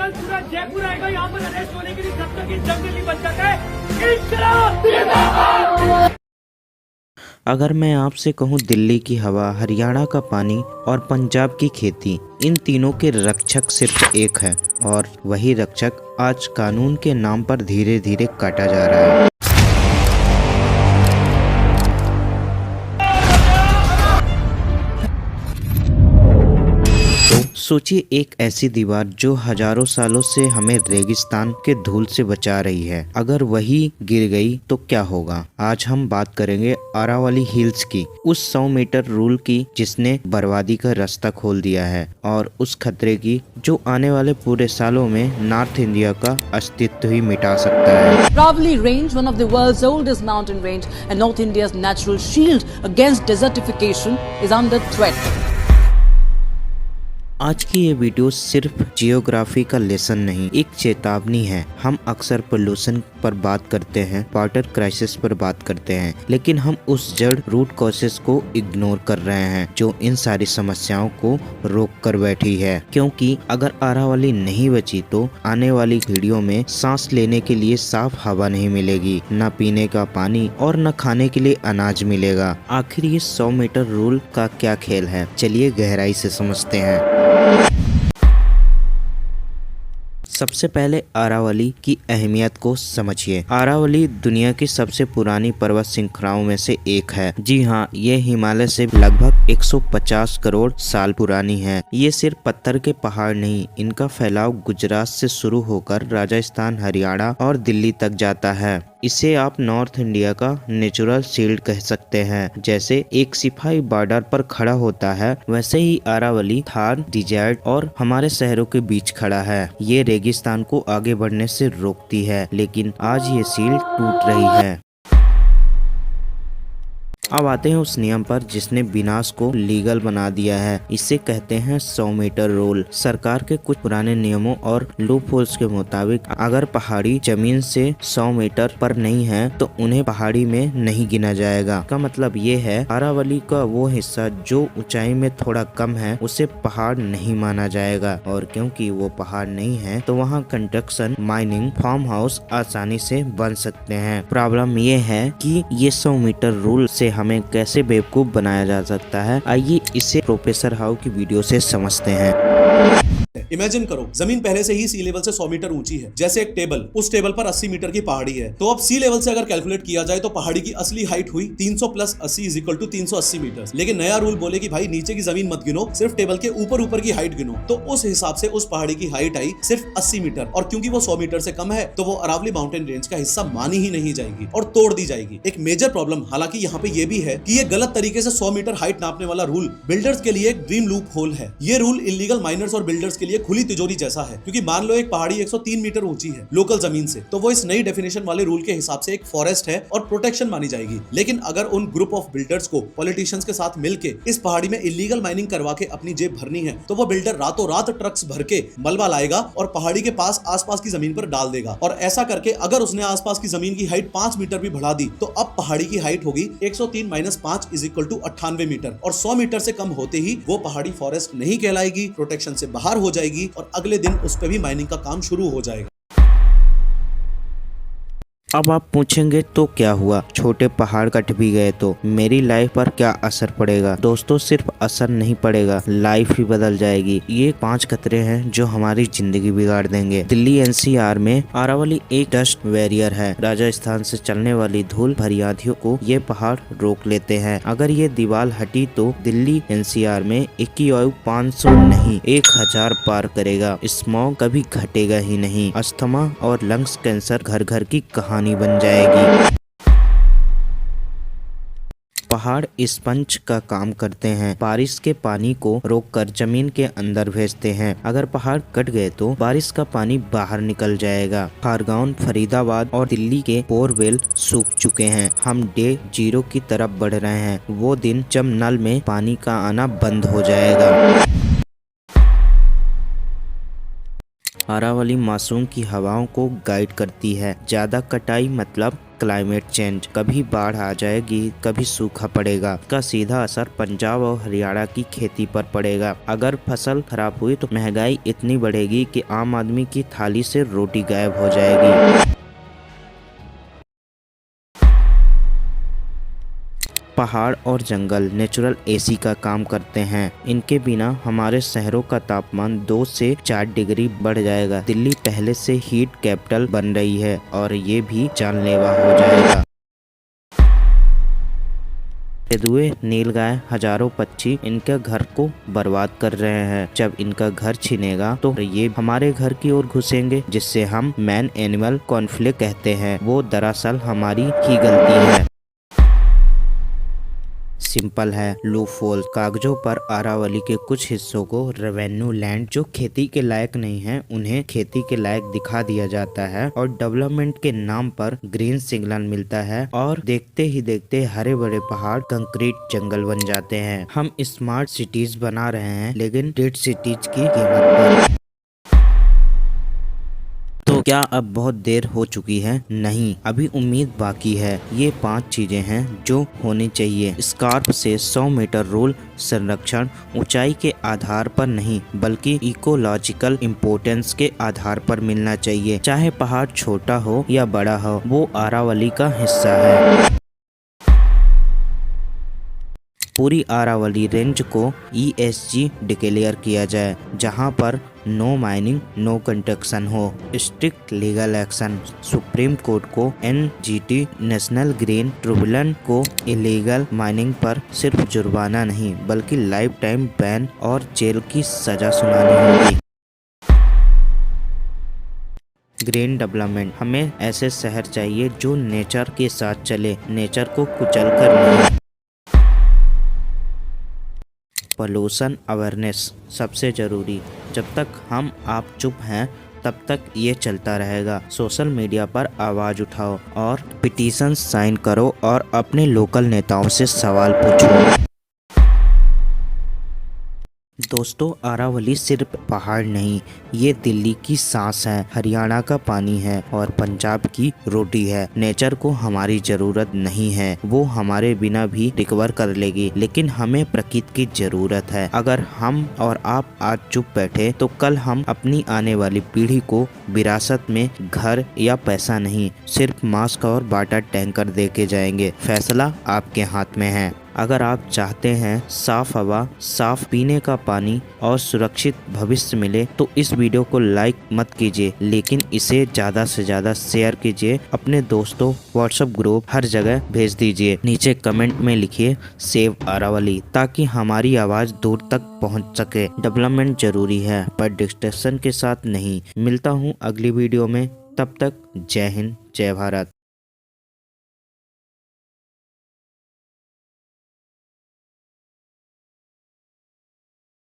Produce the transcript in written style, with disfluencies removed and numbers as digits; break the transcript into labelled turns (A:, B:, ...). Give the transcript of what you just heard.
A: कल पूरा जयपुर आएगा यहाँ पर अरेस्ट होने के लिए जब तक ये जंग नहीं बच जाता है। इंकलाब!
B: अगर मैं आपसे कहूं दिल्ली की हवा, हरियाणा का पानी और पंजाब की खेती, इन तीनों के रक्षक सिर्फ एक है और वही रक्षक आज कानून के नाम पर धीरे धीरे काटा जा रहा है। सोचिए एक ऐसी दीवार जो हजारों सालों से हमें रेगिस्तान के धूल से बचा रही है, अगर वही गिर गई तो क्या होगा। आज हम बात करेंगे अरावली हिल्स की, उस 100 मीटर रूल की जिसने बर्बादी का रास्ता खोल दिया है, और उस खतरे की जो आने वाले पूरे सालों में नॉर्थ इंडिया का अस्तित्व ही मिटा सकता है।
C: Aravali Range, one of the world's oldest mountain range and North India's natural shield against desertification, is under threat.
B: आज की ये वीडियो सिर्फ जियोग्राफी का लेसन नहीं, एक चेतावनी है। हम अक्सर पोल्यूशन पर बात करते हैं, वाटर क्राइसिस पर बात करते हैं, लेकिन हम उस जड़ रूट कॉजेस को इग्नोर कर रहे हैं जो इन सारी समस्याओं को रोक कर बैठी है। क्योंकि अगर अरावली नहीं बची तो आने वाली पीढ़ियों में सांस लेने के लिए साफ हवा नहीं मिलेगी, न पीने का पानी और न खाने के लिए अनाज मिलेगा। आखिर ये 100 मीटर रूल का क्या खेल है, चलिए गहराई से समझते हैं। सबसे पहले अरावली की अहमियत को समझिए। अरावली दुनिया की सबसे पुरानी पर्वत श्रृंखलाओं में से एक है। जी हाँ, ये हिमालय से लगभग 150 करोड़ साल पुरानी है। ये सिर्फ पत्थर के पहाड़ नहीं, इनका फैलाव गुजरात से शुरू होकर राजस्थान, हरियाणा और दिल्ली तक जाता है। इसे आप नॉर्थ इंडिया का नेचुरल शील्ड कह सकते हैं। जैसे एक सिपाही बॉर्डर पर खड़ा होता है, वैसे ही अरावली थार, डिजर्ट और हमारे शहरों के बीच खड़ा है। ये रेगिस्तान को आगे बढ़ने से रोकती है, लेकिन आज ये शील्ड टूट रही है। अब आते हैं उस नियम पर जिसने विनाश को लीगल बना दिया है। इसे कहते हैं 100 मीटर रूल। सरकार के कुछ पुराने नियमों और लूप होल्स के मुताबिक अगर पहाड़ी जमीन से 100 मीटर पर नहीं है तो उन्हें पहाड़ी में नहीं गिना जाएगा। का मतलब ये है अरावली का वो हिस्सा जो ऊंचाई में थोड़ा कम है उसे पहाड़ नहीं माना जाएगा, और क्योंकि वो पहाड़ नहीं है तो वहाँ कंस्ट्रक्शन, माइनिंग, फार्म हाउस आसानी से बन सकते हैं। प्रॉब्लम ये है कि ये 100 मीटर रूल से हमें कैसे बेवकूफ बनाया जा सकता है। आइए इसे प्रोफेसर हाउ की वीडियो से समझते हैं।
D: इमेजिन करो, जमीन पहले से ही सी लेवल से 100 मीटर ऊंची है, जैसे एक टेबल, उस टेबल पर 80 मीटर की पहाड़ी है। तो अब सी लेवल से अगर कैलकुलेट किया जाए तो पहाड़ी की असली हाइट हुई 300 plus 80 is equal to 380 metre. लेकिन नया रूल बोले कि भाई नीचे की जमीन मत गिनो, सिर्फ टेबल के ऊपर की हाइट गिनो। तो उस हिसाब से उस पहाड़ी की हाइट आई सिर्फ 80 मीटर, और क्योंकि वो 100 मीटर से कम है तो वो अरावली माउंटेन रेंज का हिस्सा मानी ही नहीं जाएगी और तोड़ दी जाएगी। एक मेजर प्रॉब्लम हालांकि यहाँ पे ये भी है कि ये गलत तरीके से 100 मीटर हाइट नापने वाला रूल बिल्डर्स के लिए एक ड्रीम लूप होल है। ये रूल इलीगल माइनर्स और बिल्डर्स के लिए खुली तिजोरी जैसा है, क्योंकि मान लो एक पहाड़ी 103 मीटर ऊंची है लोकल जमीन से, तो वो इस नई डेफिनेशन वाले रूल के हिसाब से एक फॉरेस्ट है और प्रोटेक्शन मानी जाएगी। लेकिन अगर उन ग्रुप ऑफ बिल्डर्स को पॉलिटिशियंस के साथ मिलके इस पहाड़ी में इलीगल माइनिंग करवा के अपनी जेब भरनी है, तो वो बिल्डर रातों रात ट्रक्स भर के मलबा लाएगा और पहाड़ी के पास आसपास की जमीन पर डाल देगा। और ऐसा करके अगर उसने आसपास की जमीन की हाइट 5 मीटर भी बढ़ा दी तो अब पहाड़ी की हाइट होगी 103 - 5 इज इक्वल टू 98 मीटर, और 100 मीटर से कम होते ही वो पहाड़ी फॉरेस्ट नहीं कहलाएगी, प्रोटेक्शन से बाहर हो जाएगी और अगले दिन उस पे भी माइनिंग का काम शुरू हो जाएगा।
B: अब आप पूछेंगे तो क्या हुआ, छोटे पहाड़ कट भी गए तो मेरी लाइफ पर क्या असर पड़ेगा। दोस्तों, सिर्फ असर नहीं पड़ेगा, लाइफ ही बदल जाएगी। ये 5 खतरे हैं जो हमारी जिंदगी बिगाड़ देंगे। दिल्ली एनसीआर में अरावली एक डस्ट बैरियर है। राजस्थान से चलने वाली धूल भरी आंधियों को ये पहाड़ रोक लेते हैं। अगर ये दीवार हटी तो दिल्ली एनसीआर में AQI 500 नहीं 1000 पार करेगा। स्मॉग कभी घटेगा ही नहीं। अस्थमा और लंग्स कैंसर घर घर की कहानी बन जाएगी। पहाड़ स्पंज का काम करते हैं, बारिश के पानी को रोककर जमीन के अंदर भेजते हैं। अगर पहाड़ कट गए तो बारिश का पानी बाहर निकल जाएगा। खारगांव, फरीदाबाद और दिल्ली के बोरवेल सूख चुके हैं। हम डे 0 की तरफ बढ़ रहे हैं, वो दिन जब नल में पानी का आना बंद हो जाएगा। अरावली मानसून की हवाओं को गाइड करती है। ज्यादा कटाई मतलब क्लाइमेट चेंज, कभी बाढ़ आ जाएगी, कभी सूखा पड़ेगा। इसका सीधा असर पंजाब और हरियाणा की खेती पर पड़ेगा। अगर फसल खराब हुई तो महंगाई इतनी बढ़ेगी कि आम आदमी की थाली से रोटी गायब हो जाएगी। पहाड़ और जंगल नेचुरल एसी का काम करते हैं। इनके बिना हमारे शहरों का तापमान 2 से 4 डिग्री बढ़ जाएगा। दिल्ली पहले से हीट कैपिटल बन रही है और ये भी जानलेवा हो जाएगा। तेंदुए, नीलगाय, हजारों पक्षी इनके घर को बर्बाद कर रहे हैं। जब इनका घर छिनेगा तो ये हमारे घर की ओर घुसेंगे, जिससे हम मैन एनिमल कॉन्फ्लिक्ट कहते हैं। वो दरअसल हमारी ही गलती है। सिंपल है, लूपहोल। कागजों पर अरावली के कुछ हिस्सों को रेवेन्यू लैंड जो खेती के लायक नहीं है, उन्हें खेती के लायक दिखा दिया जाता है और डेवलपमेंट के नाम पर ग्रीन सिग्नल मिलता है और देखते ही देखते हरे भरे पहाड़ कंक्रीट जंगल बन जाते हैं। हम स्मार्ट सिटीज बना रहे हैं, लेकिन डेड सिटीज की कीमत पर। तो क्या अब बहुत देर हो चुकी है? नहीं, अभी उम्मीद बाकी है। ये 5 चीजें हैं जो होनी चाहिए। स्कार्प से 100 मीटर रूल। संरक्षण ऊंचाई के आधार पर नहीं, बल्कि इकोलॉजिकल इम्पोर्टेंस के आधार पर मिलना चाहिए। चाहे पहाड़ छोटा हो या बड़ा हो, वो अरावली का हिस्सा है। पूरी अरावली रेंज को ESG डिक्लेयर किया जाए, जहां पर नो माइनिंग, नो कंस्ट्रक्शन हो। Strict legal action. Supreme court को NGT नेशनल ग्रीन ट्रिब्यूनल को इलीगल माइनिंग पर सिर्फ जुर्माना नहीं, बल्कि लाइफ टाइम बैन और जेल की सजा सुनानी होगी। Green development. हमें ऐसे शहर चाहिए जो नेचर के साथ चले, नेचर को कुचल कर नहीं। पोल्यूशन अवेयरनेस सबसे जरूरी। जब तक हम आप चुप हैं, तब तक ये चलता रहेगा। सोशल मीडिया पर आवाज उठाओ और पिटीशन साइन करो और अपने लोकल नेताओं से सवाल पूछो। दोस्तों, अरावली सिर्फ पहाड़ नहीं, ये दिल्ली की सांस है, हरियाणा का पानी है और पंजाब की रोटी है। नेचर को हमारी जरूरत नहीं है, वो हमारे बिना भी रिकवर कर लेगी, लेकिन हमें प्रकृति की जरूरत है। अगर हम और आप आज चुप बैठे तो कल हम अपनी आने वाली पीढ़ी को विरासत में घर या पैसा नहीं, सिर्फ मास्क और वाटर टैंकर दे के जाएंगे। फैसला आपके हाथ में है। अगर आप चाहते हैं साफ हवा, साफ पीने का पानी और सुरक्षित भविष्य मिले, तो इस वीडियो को लाइक मत कीजिए, लेकिन इसे ज़्यादा से ज़्यादा शेयर कीजिए। अपने दोस्तों, व्हाट्सएप ग्रुप, हर जगह भेज दीजिए। नीचे कमेंट में लिखिए सेव अरावली, ताकि हमारी आवाज़ दूर तक पहुंच सके। डेवलपमेंट जरूरी है, पर डिस्ट्रैक्शन के साथ नहीं। मिलता हूं अगली वीडियो में, तब तक जय हिंद, जय भारत।